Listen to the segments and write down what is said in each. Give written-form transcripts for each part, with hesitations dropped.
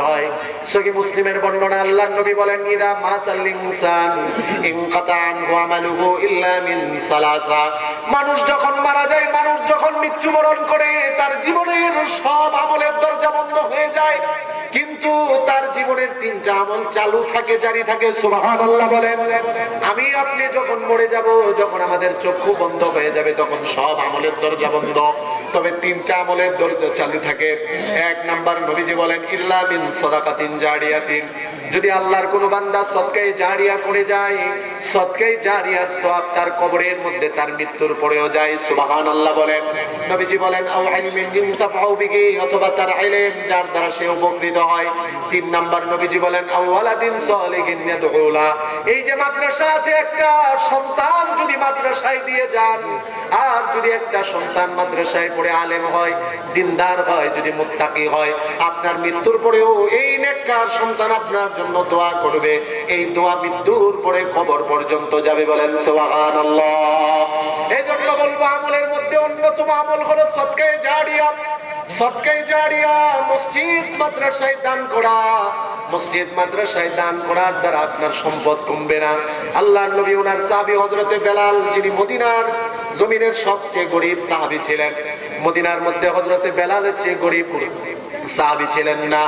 হয়। সহিহ মুসলিমের বর্ণনা, আল্লাহর নবী বলেন, ইদা মাতাল ইনসান ইনকাতা আনহু আমালুহু ইল্লা মিন সালাসা। মানুষ যখন মারা যায়, মানুষ যখন মৃত্যুবরণ করে, তার জীবনের সব আমলের দরজা বন্ধ হয়ে যায়, কিন্তু তার জীবনের তিনটা আমল চালু থাকে, জারি থাকে। সুবহানাল্লাহ বলেন। আমি আপনি যখন মরে যাব, যখন আমাদের চক্ষু বন্ধ হয়ে যাবে, তখন সব আমলের দরজা বন্ধ, তবে তিনটা আমলের দরজা চালু থাকে। এক নাম্বার, নবীজি বলেন, ইল্লা মিন সাদাকাতিন জারিয়াতিন। যদি আল্লাহর কোন বান্দা সদকায়ে জারিয়া করে যায়, সদকায়ে জারিয়ার সওয়াব তার কবরের মধ্যে তার মৃত্যুর পরেও যায়। সুবহানাল্লাহ বলেন। নবীজি বলেন, আও ইলমিন ইনতাফাউ বিহি, অথবা তার ইলম যার দ্বারা সে উপকৃত হয়। তিন নাম্বার, নবীজি বলেন, আও ওয়ালাদিন সালিহিন ইয়াদউলা। এই যে মাদ্রাসা আছে, একটা সন্তান যদি মাদ্রাসায় দিয়ে যান, আর যদি একটা সন্তান মাদ্রাসায় পড়ে আলেম হয়, দিনদার হয়, যদি মুত্তাকি হয়, আপনার মৃত্যুর পরেও এই নেককার সন্তান আপনার জন্য দোয়া করবে। এই দোয়া মৃত্যুর পরে কবর পর্যন্ত যাবে। বলেন সুবহানাল্লাহ। এই জন্য বলবো, আমলের মধ্যে অন্যতম আমল হলো সদকায়ে জারিয়া। সদকায়ে জারিয়া, মসজিদ মাদ্রাসায় দান করা। মসজিদ মাদ্রাসায় দান করার দ্বারা আপনার সম্পদ কমবে না। আল্লাহর নবী ওনার সাহাবী হযরতে বেলাল, যিনি মদিনার জমিনের সবচেয়ে গরিব সাহাবী ছিলেন, মদিনার মধ্যে হযরতে বেলালের চেয়ে গরিব সাহাবী ছিলেন না।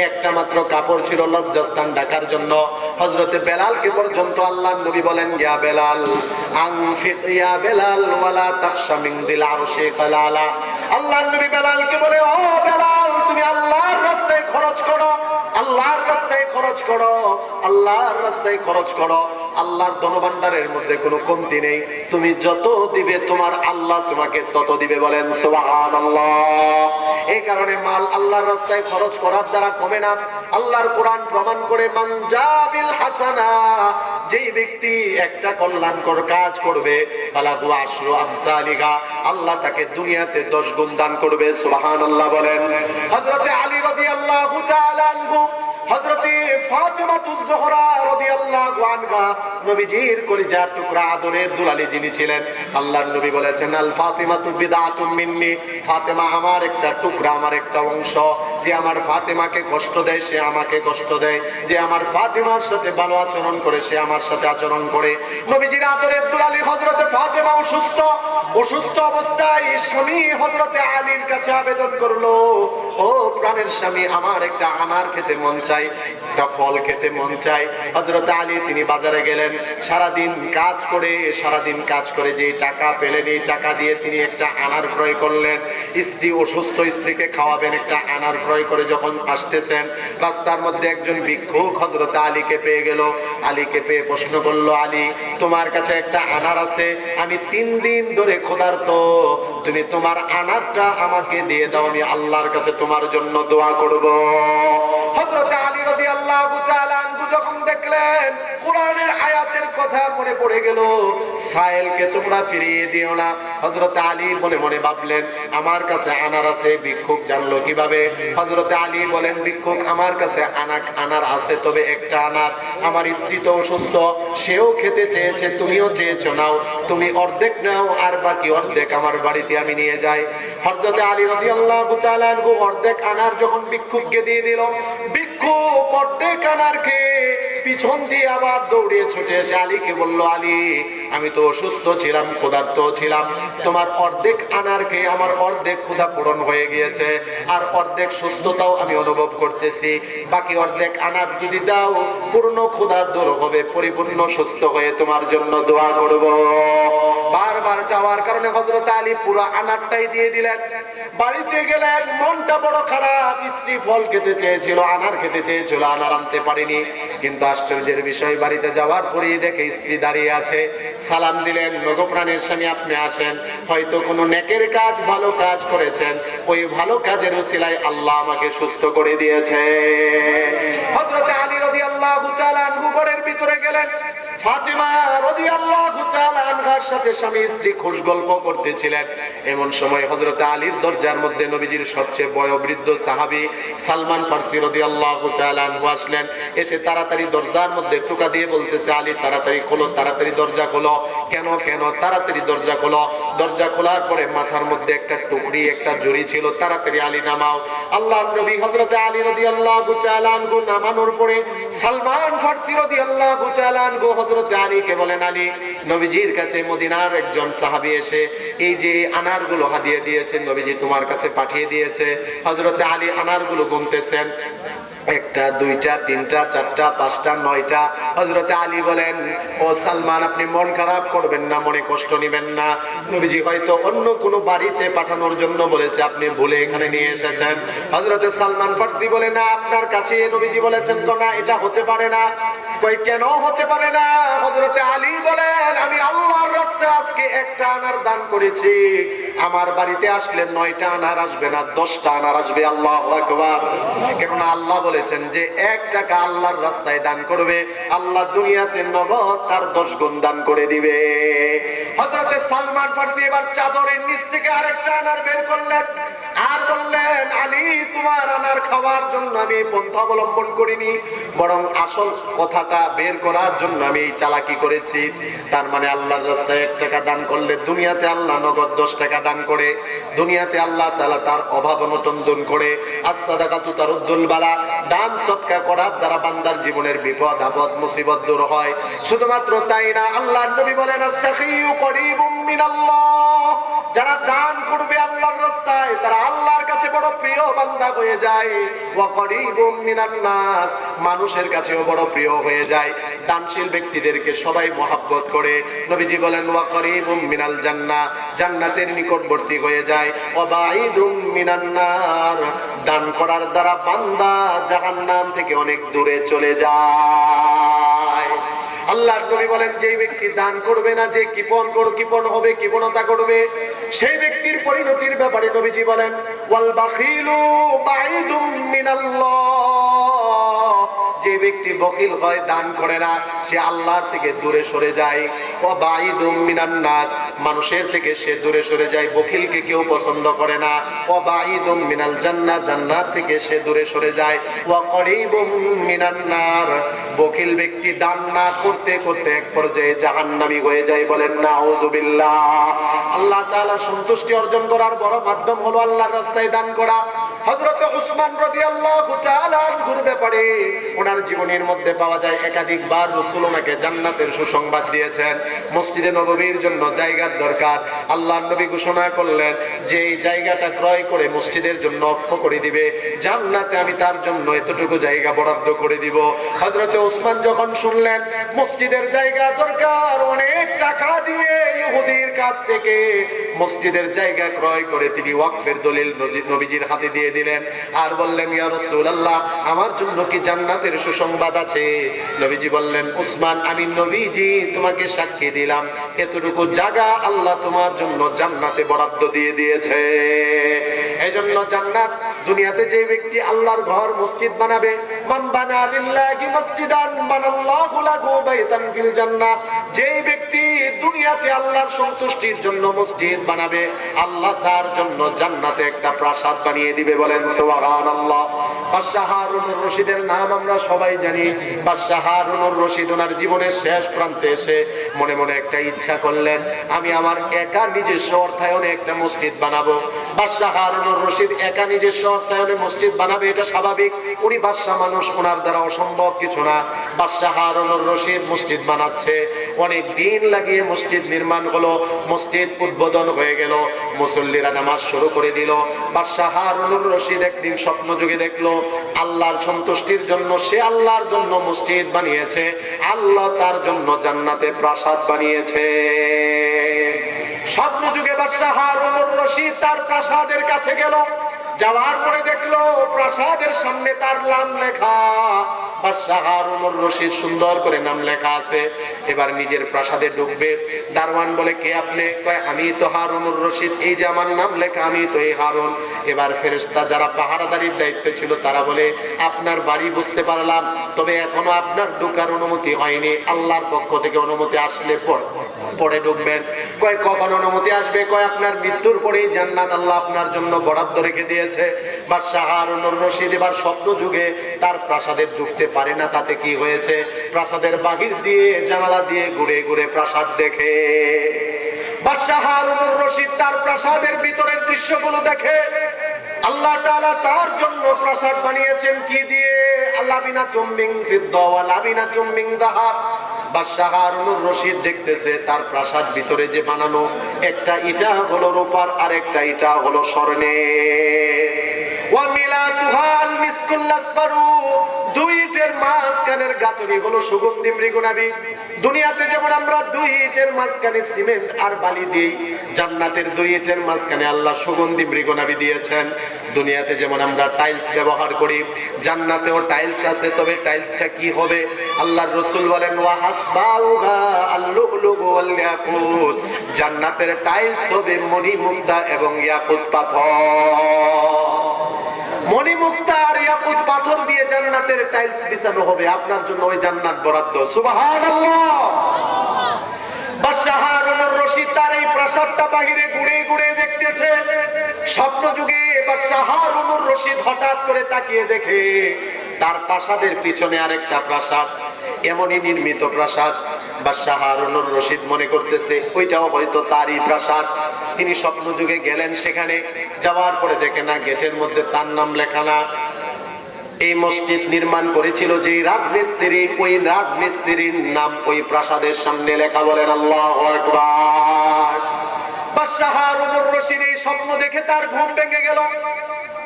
একটা মাত্র কাপড় ছিল লজ্জাস্থান ঢাকার জন্য। হযরতে বেলালকে পর্যন্ত আল্লাহর নবী বলেন, ইয়া বেলাল আনফিক ইয়া বেলাল ওয়ালা তাখশা মিন দিল আরশি কালালা। আল্লাহর নবী বেলালকে বলে, ও বেলাল, তুমি আল্লাহর রাস্তায় খরচ করো, আল্লাহর রাস্তায় খরচ করো, আল্লাহর রাস্তায় খরচ করো। আল্লাহর ধনভাণ্ডারের মধ্যে কোনো কমতি নেই, তুমি যত দিবে তোমার আল্লাহ তোমাকে তত দিবে। বলেন সুবহানাল্লাহ। এই কারণে মাল আল্লাহর রাস্তায় খরচ করার দ্বারা কমে না। আল্লাহর কোরআন প্রমাণ করে, মান জাবিল হাসানা, যেই ব্যক্তি একটা কল্যাণকর কাজ করবে, ফালাহু আশরু আমসালিহা, আল্লাহ তাকে দুনিয়াতে 10 গুণ দান করবে। সুবহানাল্লাহ বলেন। হযরতে আলী রাদিয়াল্লাহু তাআলা আনহু, হযরতে ফাতেমাতুজ জোহরা রাদিয়াল্লাহু আনহা, নবীজির কলিজার টুকরা, আদরের দুলালি যিনি ছিলেন, আল্লাহর নবী বলেছেন, আল ফাতিমাতু বিদআতুম মিন্নি, ফাতেমা আমার একটা টুকরা, আমার একটা অংশ। যে আমার ফাতেমাকে কষ্ট দেয়, সে আমাকে কষ্ট দেয়। যে আমার ফাতেমার সাথে ভালো আচরণ করে, সে আমার সাথে আচরণ করে। নবীজির আদরের দুলালি হযরতে ফাতেমা অসুস্থ, অসুস্থ অবস্থায় স্বামী হযরতে আলীর কাছে আবেদন করলো, ও প্রাণের স্বামী, আমার একটা আনার খেতে মন চাই, একটা ফল খেতে মন চাই। হযরতে আলী তিনি বাজারে গেলেন, সারাদিন কাজ করে, সারাদিন কাজ করে যে টাকা পেলেন, এই টাকা দিয়ে তিনি একটা আনার ক্রয় করলেন। স্ত্রী অসুস্থ, স্ত্রীকে খাওয়াবেন, একটা আনার ক্রয় করে যখন আসতেছেন, রাস্তার মধ্যে একজন ভিক্ষুক হযরতে আলীকে পেয়ে গেল। আলীকে পেয়ে প্রশ্ন করলো, আলী, তোমার কাছে একটা আনার আছে, আমি 3 দিন ধরে ক্ষুধার্ত, তুমি তোমার আনারটা আমাকে দিয়ে দাও, আমি আল্লাহর কাছে তোমার জন্য দোয়া করব। হযরতে আলী রাদিয়াল্লাহু তাআলা আনহু যখন দেখলেন কোরআনের আয়াতের কথা মনে পড়ে গেল, সায়েলকে তোমরা ফিরিয়ে দিও না। হযরতে আলী মনে মনে ভাবলেন, আমার কাছে আনার আছে, ভিক্ষুক জানলো কিভাবে? হযরতে আলী বলেন, ভিক্ষুক আমার কাছে আনার আছে, তবে একটা আনার, আমার স্ত্রী তো অসুস্থ, সেও খেতে চেয়েছে, তুমিও চেয়েছো, নাও, তুমি অর্ধেক নাও, আর বাকি অর্ধেক আমার বাড়িতে আমি নিয়ে যাই। হযরতে আলী রাদিয়াল্লাহু তাআলা আনহু অর্ধেক আনার যখন ভিক্ষুককে দিয়ে দিল, ভিক্ষুক অর্ধেক আনারকে পিছন দিয়ে আবার দৌড়িয়ে ছুটে এসে আলীকে বলল, আলী, আমি তো অসুস্থ ছিলাম, ক্ষুধার্ত ছিলাম, তোমার অর্ধেক আনার খেয়ে আমার অর্ধেক ক্ষুধা পূরণ হয়ে গিয়েছে, আর অর্ধেক সুস্থতাও আমি অনুভব করতেছি, বাকি অর্ধেক আনার যদি দাও, পূর্ণ ক্ষুধা দূর হবে, পরিপূর্ণ সুস্থ হয়ে তোমার জন্য দোয়া করব। বারবার চাওয়ার কারণে হযরত আলী পুরো আনারটাই দিয়ে দিলেন। বাড়িতে গেলেন, মনটা বড় খারাপ, স্ত্রী ফল খেতে চেয়েছিল, আনার খেতে চেয়েছিল, আনার আনতে পারেনি। কিন্তু আশ্চর্যের বিষয়, বাড়িতে যাওয়ার পরেই দেখে স্ত্রী দাঁড়িয়ে আছে। সালাম দিলেন, নগো প্রাণের স্বামী, আপনি আসেন, হয়তো কোনো নেকের কাজ, ভালো কাজ করেছেন, ওই ভালো কাজের উসিলায় আল্লাহ আমাকে সুস্থ করে দিয়েছে। হযরত আলী রাদিয়াল্লাহু তাআলা আনহু ঘরের ভিতরে গেলেন, ফাতেমা রাদিয়াল্লাহু তাআলা আনহার সাথে স্বামী স্ত্রী খুশ গল্প করতেছিলেন। এমন সময় হযরত আলীর দরজার মধ্যে নবীজির সবচেয়ে বয়োবৃদ্ধ সাহাবী সালমান ফারসি রাদিয়াল্লাহু তাআলা আনহু আসলেন, এসে তাড়াতাড়ি দরজার মধ্যে টোকা দিয়ে বলতেছে, আলী তাড়াতাড়ি খোলো, তাড়াতাড়ি দরজা খোলো। কেন কেন? তাড়াতাড়ি দরজা খোলো। দরজা খোলার পরে মাথার মধ্যে একটা টুকরি, একটা জড়ি ছিল, তাড়াতাড়ি আলী নামাও। আল্লাহর নবী হযরতে আলী রাদিয়াল্লাহু তাআলা আনহু নামানোর পরে সালমান ফারসি রাদিয়াল্লাহু তাআলা আনহু হযরতে আলীকে বলেন, আলী, নবীজির কাছে মদিনার একজন সাহাবী এসে এই যে আনারগুলো হাদিয়া দিয়েছেন, নবীজি তোমার কাছে পাঠিয়ে দিয়েছে। হযরতে আলী আনারগুলো গুনতেছেন, একটা, দুইটা, তিনটা, চারটা, পাঁচটা, নয়টা। হযরতে আলী বলেন, ও সালমান, আপনি মন খারাপ করবেন না, মনে কষ্ট নেবেন না। নবীজি হয়তো অন্য কোনো বাড়িতে পাঠানোর জন্য বলেছে, আপনি ভুলে এখানে নিয়ে এসেছেন। হযরতে সালমান ফারসি বলে, না, আপনার কাছে নবীজি বলেছেন তো? না, এটা হতে পারে না। কই, কেন হতে পারে না? হযরতে আলী বলেন, আমি আল্লাহর রাস্তায় আজকে একটা আনার দান করেছি, আমার বাড়িতে আসলে 9টা আনার আসবে না, 10টা আনার আসবে। আল্লাহু আকবার। কেননা আল্লাহ বলেছেন যে 1 টাকা আল্লাহর রাস্তায় দান করবে, আল্লাহ দুনিয়াতে নগদ তার 10 গুণ দান করে দিবে। হযরতে সালমান ফারসি এবার চাদরের নিচ থেকে আরেকটা আনার বের করলেন আর বললেন, আলী, তোমার আনার খাওয়ার জন্য আমি এই পন্থা অবলম্বন করিনি, বরং আসল কথাটা বের করার জন্য আমি এই চালাকি করেছি। তার মানে আল্লাহর রাস্তায় 1 টাকা দান করলে দুনিয়াতে আল্লাহ নগদ 10 টাকা দান করে, দুনিয়াতে আল্লাহ তাআলা তার অভাব অনটন দূর করে। as-সাদাকাতু তারুদ্দুল বালা, দান সদকা করার দ্বারা বান্দার জীবনের বিপদ আপদ মুসিবত দূর হয়। শুধুমাত্র তাই না, আল্লাহর নবী বলেন, আস-সাখিয়্যু করিবুম মিনাল্লাহ, যারা দান করবে আল্লাহর রাস্তায় তারা আল্লাহর কাছে বড় প্রিয় বান্দা হয়ে যায়। ওয়া করিবুম মিনান নাস, মানুষের কাছেও বড় প্রিয় হয়ে যায়। দানশীল ব্যক্তিদেরকে সবাই মহব্বত করে। নবীজি বলেন, ওয়া করিবুম মিনাল জান্নাহ, জান্নাতের নিকটবর্তী হয়ে যায়। ওয়া বাঈদুম মিনান নার, দান করার দ্বারা বান্দা জাহান্নাম থেকে অনেক দূরে চলে যায়। আল্লাহর নবী বলেন, যেই ব্যক্তি দান করবে না, যে কৃপণ হবে, কৃপণতা করবে, সেই ব্যক্তির পরিণতির ব্যাপারে নবীজি বলেন, ওয়াল বাখিলু বাঈদুম মিনাল্লাহ, যে ব্যক্তি বখিল হয়, দান করে না, সে আল্লাহর থেকে দূরে সরে যায়। ওয়া বাঈদুম মিনান নাস, মানুষের থেকে সে দূরে সরে যায়, বখিলকে কেউ পছন্দ করে না। ওয়া বাঈদুম মিনাল জান্নাহ, জান্নাত থেকে সে দূরে সরে যায়। ওয়া করিবুম মিনান নার, বখিল ব্যক্তি দান না করতে করতে এক পর্যায়ে জাহান্নামী হয়ে যায়। বলেন নাউযুবিল্লাহ। আল্লাহ তাআলার সন্তুষ্টি অর্জন করার বড় মাধ্যম হলো আল্লাহর রাস্তায় দান করা। হযরত উসমান রাদিয়াল্লাহু তাআলা আনহুর ব্যাপারে ওনার জীবনের মধ্যে পাওয়া যায়, একাধিকবার রাসূল ওনাকে জান্নাতের সুসংবাদ দিয়েছেন। মসজিদে নববীর জন্য জায়গার দরকার, আল্লাহর নবী ঘোষণা করলেন যে এই জায়গাটা ক্রয় করে মসজিদের জন্য অক্ষ করে দিবে, জান্নাতে আমি তার জন্য এতটুকু জায়গা বরাদ্দ করে দিব। হযরত উসমান যখন শুনলেন মসজিদের জায়গা দরকার, অনেক টাকা দিয়ে ইহুদির কাছ থেকে মসজিদের জায়গা ক্রয় করে তিনি ওয়াকফের দলিল নবীজির হাতে দিয়ে দিলেন আর বললেন, ইয়া রাসূলুল্লাহ, আমার জন্য কি জান্নাতের সুসংবাদ আছে? নবীজি বললেন, উসমান, আমি নবীজি তোমাকে সাক্ষী দিলাম, এতটুকু জায়গা আল্লাহ তোমার জন্য জান্নাতে বরাদ্দ দিয়ে দিয়েছে। এজন্য জান্নাত, দুনিয়াতে যে ব্যক্তি আল্লাহর ঘর মসজিদ বানাবে, মান বানা লিল্লাহি মসজিদান বানাল্লাহু লাহু বাইতান ফিল জান্নাহ, যেই ব্যক্তি দুনিয়াতে আল্লাহর সন্তুষ্টির জন্য মসজিদ বানাবে, আল্লাহ তার জন্য জান্নাতে একটা প্রাসাদ বানিয়ে দিবে। বলেন সুবহানাল্লাহ। বাদশাহ হারুনুর রশিদের নাম আমরা সবাই জানি। বাদশাহ হারুনুর রশিদ ওনার জীবনের শেষ প্রান্তে এসে মনে মনে একটা ইচ্ছা করলেন, আমি আমার একা নিজস্ব অর্থায়নে একটা মসজিদ বানাবো। বাদশাহ হারুনুর রশিদ একা নিজস্ব অর্থায়নে মসজিদ বানাবে, এটা স্বাভাবিক, উনি বাদশাহ মানুষ, ওনার দ্বারা অসম্ভব কিছু না। বাদশাহ হারুনুর রশিদ মসজিদ বানাচ্ছে, অনেক দিন লাগিয়ে মসজিদ নির্মাণ হলো, মসজিদ উদ্বোধন হয়ে গেল, মুসল্লিরা নামাজ শুরু করে দিল। বাদশাহ হারুনুর রশিদ একদিন স্বপ্ন যুগে দেখলো আল্লাহর সন্তুষ্টির জন্য সে আল্লাহর জন্য মসজিদ বানিয়েছে, আল্লাহ তার জন্য জান্নাতে প্রাসাদ বানিয়েছে। স্বপ্ন যুগে বাদশাহ হারুনুর রশিদ তার প্রাসাদের কাছে গেল, যাওয়ার পরে দেখলো প্রাসাদের সামনে তার নাম লেখা। বাদশাহ হারুনুর রশিদ সুন্দর করে নাম লেখা আছে। এবার নিজের প্রাসাদে ঢুকবে, দারওয়ান বলে, কে আপনি? কয়, আমি তো হারুনুর রশিদ, এই যে আমার নাম লেখা, আমি তো এই হারুন। এবার ফেরেশতা যারা পাহারাদারির দায়িত্বে ছিল তারা বলে, আপনার বাড়ি বুঝতে পারলাম, তবে এখনো আপনার ঢোকার অনুমতি হয়নি, আল্লাহর পক্ষ থেকে অনুমতি আসলে পরে ঢুকবেন। কয়, কখন অনুমতি আসবে? কয়, আপনার মৃত্যুর পরেই জান্নাত আল্লাহ আপনার জন্য বরাদ্দ রেখে দিয়েছে। হয়েছে। বাদশাহ হারুনুর রশিদ এবার স্বপ্ন যুগে তার প্রাসাদে ঢুকতে পারে না। তাতে কি হয়েছে? প্রাসাদের বাহির দিয়ে জানালা দিয়ে ঘুরে ঘুরে প্রাসাদ দেখে। বাদশাহ হারুনুর রশিদ তার প্রাসাদের ভিতরের দৃশ্যগুলো দেখে। আল্লাহ তাআলা তার জন্য প্রাসাদ বানিয়েছেন কি দিয়ে? লাবিনাতুম মিন ফিদ্দা ওয়া লাবিনাতুম মিন যাহাব। বাদশাহ হারুনুর রশিদ দেখতেছে তার প্রাসাদ ভিতরে যে বানানো, একটা ইটা হলো রূপার, আর একটা ইটা হলো স্বর্ণের। ওয়া মিলাতুহা আল মিসকুল আসফারু, দুই ইটের মাঝখানের গাঁথনি হলো সুগন্ধি মৃগনাভি। দুনিয়াতে যেমন আমরা দুই ইটের মাঝখানে সিমেন্ট আর বালি দিই, জান্নাতের দুই ইটের মাঝখানে আল্লাহ সুগন্ধি মৃগনাভি দিয়েছেন। দুনিয়াতে যেমন আমরা টাইলস ব্যবহার করি, জান্নাতেও টাইলস আছে। তবে টাইলসটা কি হবে? আল্লাহর রাসূল বলেন ওয়া হাসবাউহা আল-লু'লু'ু ওয়াল ইয়াকুত, জান্নাতের টাইলস হবে মণি মুক্তা এবং ইয়াকুত পাথর। মণি মুক্তা আর ইয়াকুত পাথর দিয়ে জান্নাতের টাইলস বিছানো হবে। আপনার জন্য ওই জান্নাত বরাদ্দ। সুবহানাল্লাহ। বাদশাহ হারুনুর রশিদ তার এই প্রাসাদটা বাহিরে ঘুরে ঘুরে দেখতেছে। স্বপ্ন যুগে বাদশাহ হারুনুর রশিদ হঠাৎ করে তাকিয়ে দেখে তার প্রাসাদের পিছনে আরেকটা প্রাসাদ, এমনই নির্মিত প্রাসাদ। বাদশাহ হারুনুর রশিদ মনে করতেছে ওইটাও হয়তো তারই প্রাসাদ। তিনি স্বপ্ন যুগে গেলেন সেখানে, যাওয়ার পরে দেখে না গেটের মধ্যে তার নাম লেখা না। এই মসজিদ নির্মাণ করেছিল যে রাজমিস্ত্রি, ওই রাজমিস্ত্রির নাম ওই প্রাসাদের সামনে লেখা। বলেন আল্লাহু আকবার। বাদশাহ হারুনুর রশিদ এই স্বপ্ন দেখে তার ঘুম ভেঙে গেল।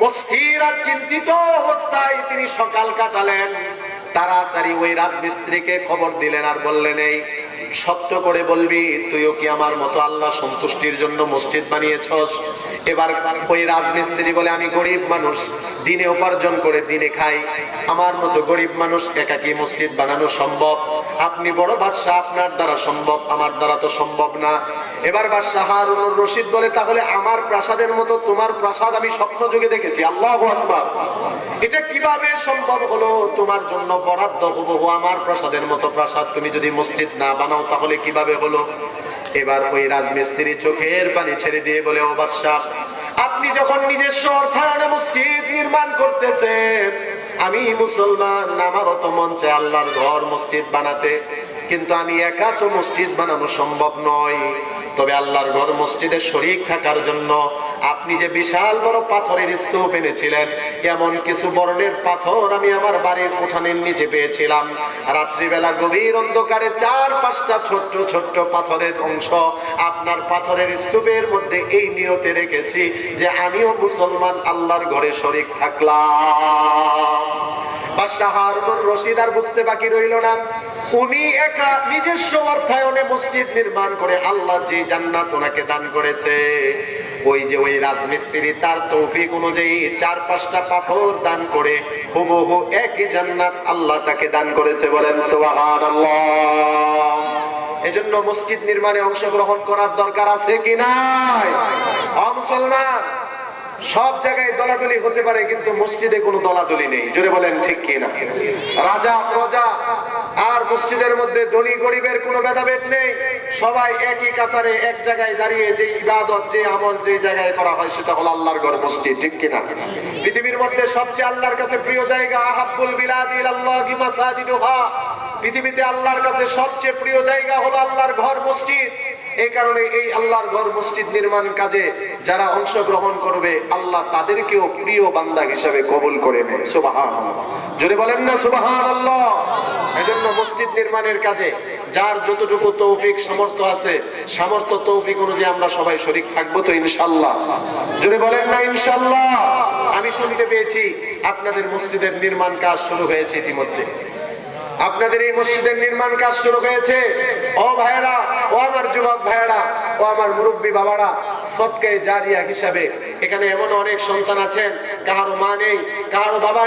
অস্থির আর চিন্তিত অবস্থায় তিনি সকাল কাটালেন। তাড়াতাড়ি ওই রাজমিস্ত্রিকে খবর দিলেন আর বললেন, এই সত্য করে বলবি, তুইও কি আমার মতো আল্লাহ সন্তুষ্টির জন্য মসজিদ বানিয়েছস? এবার ওই রাজমিস্ত্রি বলে, আমি গরিব মানুষ, দিনে উপার্জন করে দিনে খাই, আমার মতো গরিব মানুষ একাকী মসজিদ বানানো সম্ভব? আপনি বড় বাদশাহ, আপনার দ্বারা সম্ভব, আমার দ্বারা তো সম্ভব না। এবার বাদশাহ হারুনুর রশিদ বলে, তাহলে আমার প্রাসাদের মতো তোমার প্রাসাদ আমি স্বপ্ন যুগে দেখেছি। আল্লাহু আকবার। এটা কিভাবে সম্ভব হলো? তোমার জন্য বরাদ্দ হুবহু আমার প্রাসাদের মতো প্রাসাদ তুমি যদি মসজিদ না বানাও তাহলে কিভাবে হলো? এবার ওই রাজমিস্ত্রি চোখের পানি ছেড়ে দিয়ে বলে, ও বাদশাহ, আপনি যখন নিজস্ব অর্থায়নে মসজিদ নির্মাণ করতেছেন, আমি মুসলমান, আমারও তো মন চায় আল্লাহর ঘর মসজিদ বানাতে, কিন্তু আমি একা তো মসজিদ বানানো সম্ভব নয়। তবে আল্লাহর ঘর মসজিদে শরীক থাকার জন্য আপনি যে বিশাল বড় পাথরের স্তূপ এনেছিলেন, এমন কিছু বর্ণের পাথর আমি আমার বাড়ির উঠানের নিচে পেয়েছিলাম। রাত্রিবেলা গভীর অন্ধকারে 4-5টা ছোট্ট ছোট্ট পাথরের অংশ আপনার পাথরের স্তূপের মধ্যে এই নিয়তে রেখেছি যে আমিও মুসলমান, আল্লাহর ঘরে শরীক থাকলাম। বাদশাহ হারুনুর রশিদ আর বুঝতে বাকি রইল না, উনি একা নিজস্ব অর্থায়নে মসজিদ নির্মাণ করে আল্লাহ যে জান্নাত ওনাকে দান করেছে, ওই যে ওই রাজমিস্ত্রি তার তৌফিক অনুযায়ী 4-5টা পাথর দান করে হুবহু একই জান্নাত আল্লাহ তাকে দান করেছে। বলেন সুবহানাল্লাহ। এজন্য মসজিদ নির্মাণে অংশগ্রহণ করার দরকার আছে কি নাই? ও মুসলমান, সব জায়গায় দলাদলি হতে পারে, কিন্তু মসজিদে কোনো দলাদলি নেই। জোরে বলেন ঠিক কি না? রাজা প্রজা আর মসজিদের মধ্যে ধনী গরিবের কোনো ভেদাভেদ নেই। সবাই একই কাতারে এক জায়গায় দাঁড়িয়ে যে ইবাদত, যে আমল যে জায়গায় করা হয় সেটা হলো আল্লাহর ঘর মসজিদ। ঠিক কি না? পৃথিবীর মধ্যে সবচেয়ে আল্লাহর কাছে প্রিয় জায়গা আহাব্বুল বিলাদি ইলাল্লাহি মাসাজিদুহা, পৃথিবীতে আল্লাহর কাছে সবচেয়ে প্রিয় জায়গা হলো আল্লাহর ঘর মসজিদ। এই কারণে এই আল্লাহর ঘর মসজিদ নির্মাণ কাজে যারা অংশগ্রহণ করবে আল্লাহ তাদেরকেও প্রিয় বান্দা হিসেবে কবুল করে নেয়। সুবহানাল্লাহ। জোরে বলেন না সুবহানাল্লাহ। এজন্য মসজিদ নির্মাণের কাজে যার যতটুকু তৌফিক সামর্থ্য আছে, সামর্থ্য তৌফিক অনুযায়ী আমরা সবাই শরীক থাকবো তো ইনশাআল্লাহ। জোরে বলেন না ইনশাআল্লাহ। আমি শুনতে পেয়েছি আপনাদের মসজিদের নির্মাণ কাজ শুরু হয়েছে ইতিমধ্যে। আপনাদের এই মসজিদের নির্মাণ কাজ শুরু হয়েছে। ও ভাইরা, ও আমার যুবক ভাইরা, ও আমার মুরব্বী বাবারা, সদকায়ে জারিয়া হিসাবে এখানে এমন অনেক সন্তান আছেন কারো মা নেই, কারো বাবা